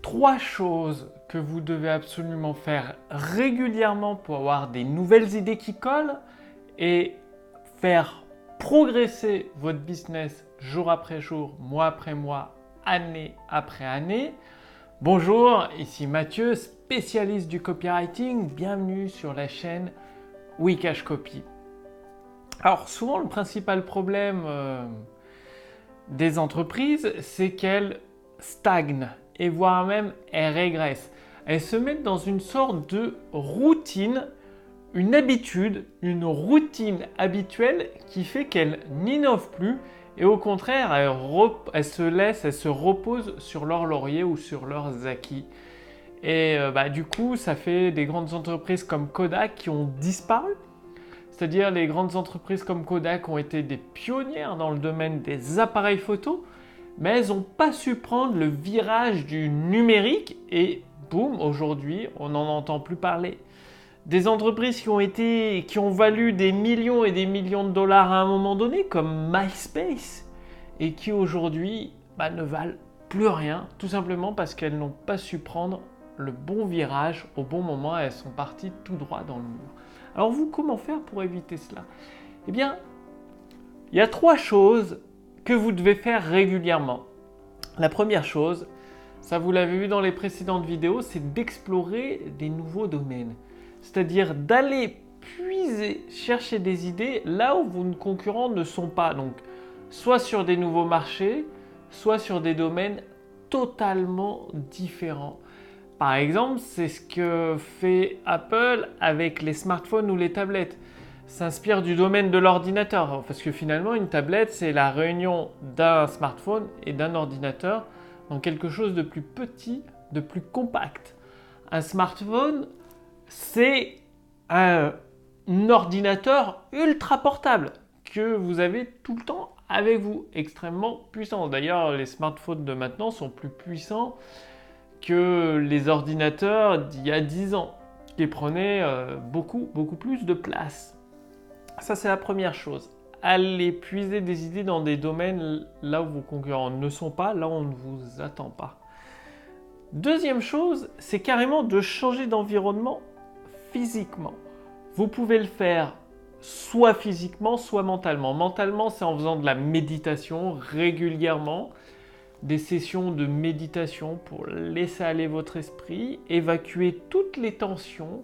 3 choses que vous devez absolument faire régulièrement pour avoir des nouvelles idées qui collent et faire progresser votre business jour après jour, mois après mois, année après année. Bonjour, ici Mathieu, spécialiste du copywriting. Bienvenue sur la chaîne Wikash Copy. Alors souvent le principal problème des entreprises, c'est qu'elles stagnent et voire même elles régressent. Elles se mettent dans une sorte de routine, une habitude, une routine habituelle qui fait qu'elles n'innovent plus et au contraire, elles se reposent sur leurs lauriers ou sur leurs acquis. Et du coup, ça fait des grandes entreprises comme Kodak qui ont disparu. C'est-à-dire les grandes entreprises comme Kodak ont été des pionnières dans le domaine des appareils photo, mais elles n'ont pas su prendre le virage du numérique et boum, aujourd'hui, on n'en entend plus parler. Des entreprises qui ont valu des millions et des millions de dollars à un moment donné, comme MySpace, et qui aujourd'hui ne valent plus rien, tout simplement parce qu'elles n'ont pas su prendre le bon virage au bon moment, elles sont parties tout droit dans le mur. Alors vous, comment faire pour éviter cela? Eh bien, il y a 3 choses que vous devez faire régulièrement. La première chose, ça vous l'avez vu dans les précédentes vidéos, c'est d'explorer des nouveaux domaines. C'est-à-dire d'aller puiser, chercher des idées là où vos concurrents ne sont pas. Donc, soit sur des nouveaux marchés, soit sur des domaines totalement différents. Par exemple, c'est ce que fait Apple avec les smartphones ou les tablettes. S'inspire du domaine de l'ordinateur, parce que finalement, une tablette, c'est la réunion d'un smartphone et d'un ordinateur dans quelque chose de plus petit, de plus compact. Un smartphone, c'est un ordinateur ultra portable que vous avez tout le temps avec vous, extrêmement puissant. D'ailleurs, les smartphones de maintenant sont plus puissants que les ordinateurs d'il y a 10 ans, qui prenaient beaucoup plus de place. Ça, c'est la première chose. Allez puiser des idées dans des domaines là où vos concurrents ne sont pas, là où on ne vous attend pas. Deuxième chose, c'est carrément de changer d'environnement physiquement. Vous pouvez le faire soit physiquement, soit mentalement. Mentalement, c'est en faisant de la méditation régulièrement, des sessions de méditation pour laisser aller votre esprit, évacuer toutes les tensions,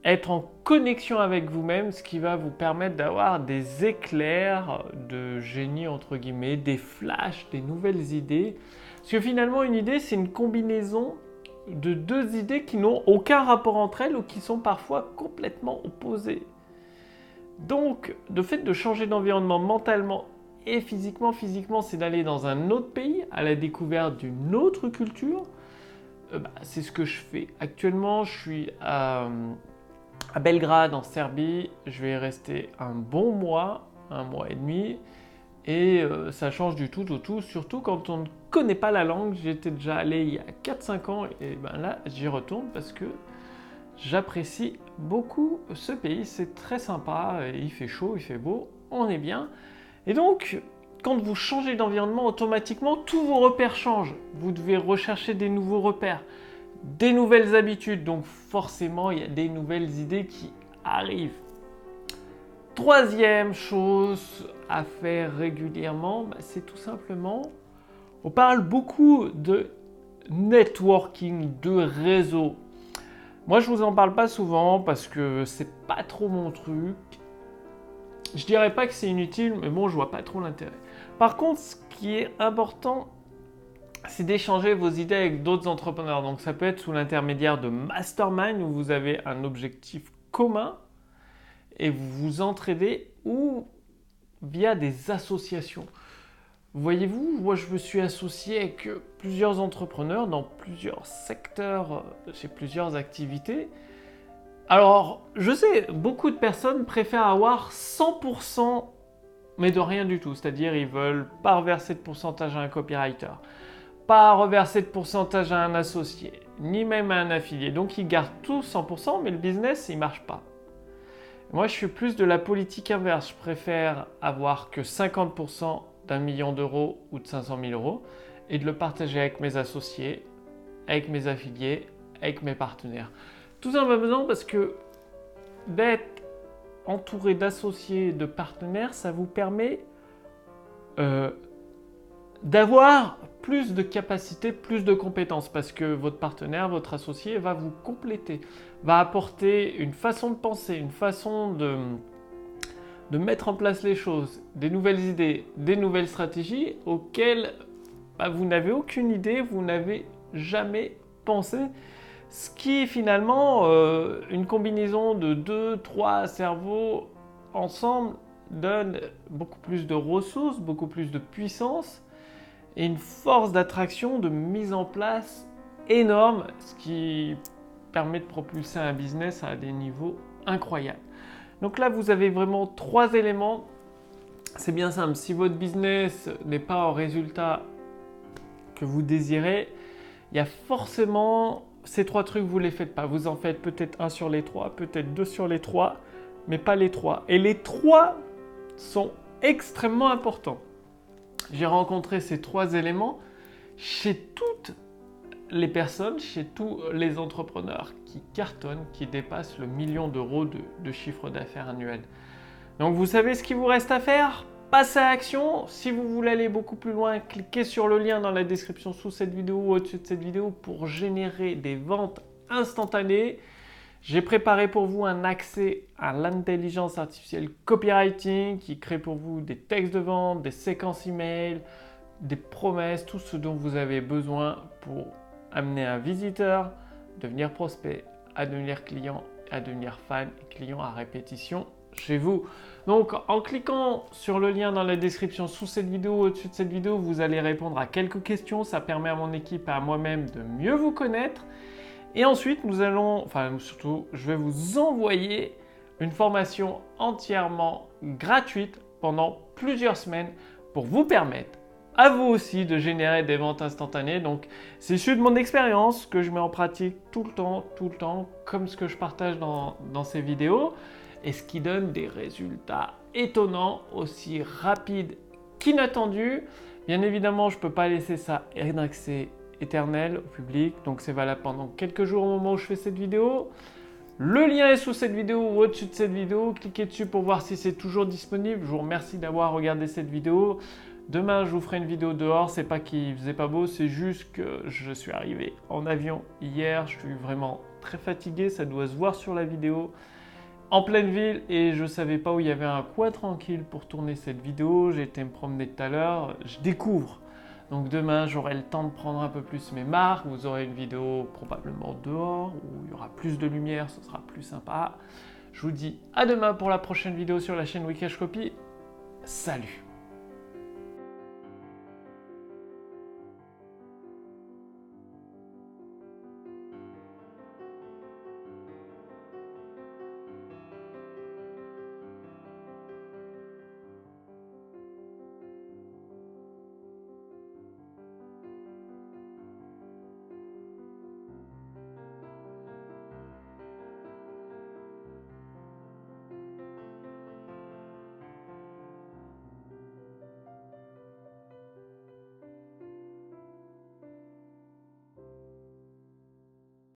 être en connexion avec vous-même, ce qui va vous permettre d'avoir des éclairs de génie, entre guillemets, des flashs, des nouvelles idées. Parce que finalement, une idée, c'est une combinaison de 2 idées qui n'ont aucun rapport entre elles ou qui sont parfois complètement opposées. Donc, le fait de changer d'environnement mentalement et physiquement, c'est d'aller dans un autre pays, à la découverte d'une autre culture. C'est ce que je fais. Actuellement, je suis à Belgrade, en Serbie. Je vais y rester un bon mois, 1 mois et demi. Et ça change du tout au tout, surtout quand on ne connaît pas la langue. J'étais déjà allé il y a 4-5 ans et là, j'y retourne parce que j'apprécie beaucoup ce pays. C'est très sympa, il fait chaud, il fait beau, on est bien. Et donc, quand vous changez d'environnement, automatiquement, tous vos repères changent. Vous devez rechercher des nouveaux repères, des nouvelles habitudes. Donc forcément, il y a des nouvelles idées qui arrivent. Troisième chose à faire régulièrement, c'est tout simplement, on parle beaucoup de networking, de réseau. Moi, je vous en parle pas souvent parce que c'est pas trop mon truc. Je dirais pas que c'est inutile, mais bon, je vois pas trop l'intérêt. Par contre, ce qui est important, c'est d'échanger vos idées avec d'autres entrepreneurs. Donc, ça peut être sous l'intermédiaire de mastermind où vous avez un objectif commun et vous vous entraidez ou via des associations. Voyez-vous, moi je me suis associé avec plusieurs entrepreneurs dans plusieurs secteurs, chez plusieurs activités. Alors, je sais, beaucoup de personnes préfèrent avoir 100%, mais de rien du tout. C'est-à-dire, ils veulent pas reverser de pourcentage à un copywriter, pas reverser de pourcentage à un associé, ni même à un affilié. Donc, ils gardent tout 100%, mais le business, il marche pas. Moi, je suis plus de la politique inverse. Je préfère avoir que 50% d'1 million d'euros ou de 500 000 euros et de le partager avec mes associés, avec mes affiliés, avec mes partenaires. Tout simplement parce que d'être entouré d'associés, de partenaires, ça vous permet d'avoir plus de capacités, plus de compétences, parce que votre partenaire, votre associé va vous compléter, va apporter une façon de penser, une façon de mettre en place les choses, des nouvelles idées, des nouvelles stratégies auxquelles vous n'avez aucune idée, vous n'avez jamais pensé. Ce qui est finalement une combinaison de 2-3 cerveaux ensemble donne beaucoup plus de ressources, beaucoup plus de puissance et une force d'attraction, de mise en place énorme, ce qui permet de propulser un business à des niveaux incroyables. Donc là, vous avez vraiment 3 éléments. C'est bien simple, si votre business n'est pas au résultat que vous désirez, il y a forcément ces 3 trucs, vous ne les faites pas. Vous en faites peut-être 1 sur les 3, peut-être 2 sur les 3, mais pas les 3. Et les 3 sont extrêmement importants. J'ai rencontré ces 3 éléments chez toutes les personnes, chez tous les entrepreneurs qui cartonnent, qui dépassent le 1 million d'euros de chiffre d'affaires annuel. Donc vous savez ce qu'il vous reste à faire ? Passez à l'action. Si vous voulez aller beaucoup plus loin, cliquez sur le lien dans la description sous cette vidéo ou au-dessus de cette vidéo pour générer des ventes instantanées. J'ai préparé pour vous un accès à l'intelligence artificielle copywriting qui crée pour vous des textes de vente, des séquences email, des promesses, tout ce dont vous avez besoin pour amener un visiteur, devenir prospect, à devenir client, à devenir fan et client à répétition chez vous. Donc en cliquant sur le lien dans la description sous cette vidéo ou au-dessus de cette vidéo, vous allez répondre à quelques questions. Ça permet à mon équipe et à moi-même de mieux vous connaître. Et ensuite, je vais vous envoyer une formation entièrement gratuite pendant plusieurs semaines pour vous permettre à vous aussi de générer des ventes instantanées. Donc, c'est issu de mon expérience que je mets en pratique tout le temps, comme ce que je partage dans ces vidéos, et ce qui donne des résultats étonnants, aussi rapides qu'inattendus. Bien évidemment, je ne peux pas laisser ça en accès éternel au public, donc c'est valable pendant quelques jours au moment où je fais cette vidéo. Le lien est sous cette vidéo ou au-dessus de cette vidéo. Cliquez dessus pour voir si c'est toujours disponible. Je vous remercie d'avoir regardé cette vidéo. Demain, je vous ferai une vidéo dehors. C'est pas qu'il faisait pas beau, c'est juste que je suis arrivé en avion hier. Je suis vraiment très fatigué, ça doit se voir sur la vidéo. En pleine ville et je savais pas où il y avait un coin tranquille pour tourner cette vidéo. J'ai été me promener tout à l'heure. Je découvre. Donc demain, j'aurai le temps de prendre un peu plus mes marques. Vous aurez une vidéo probablement dehors où il y aura plus de lumière, ce sera plus sympa. Je vous dis à demain pour la prochaine vidéo sur la chaîne Wikash Copy. Salut!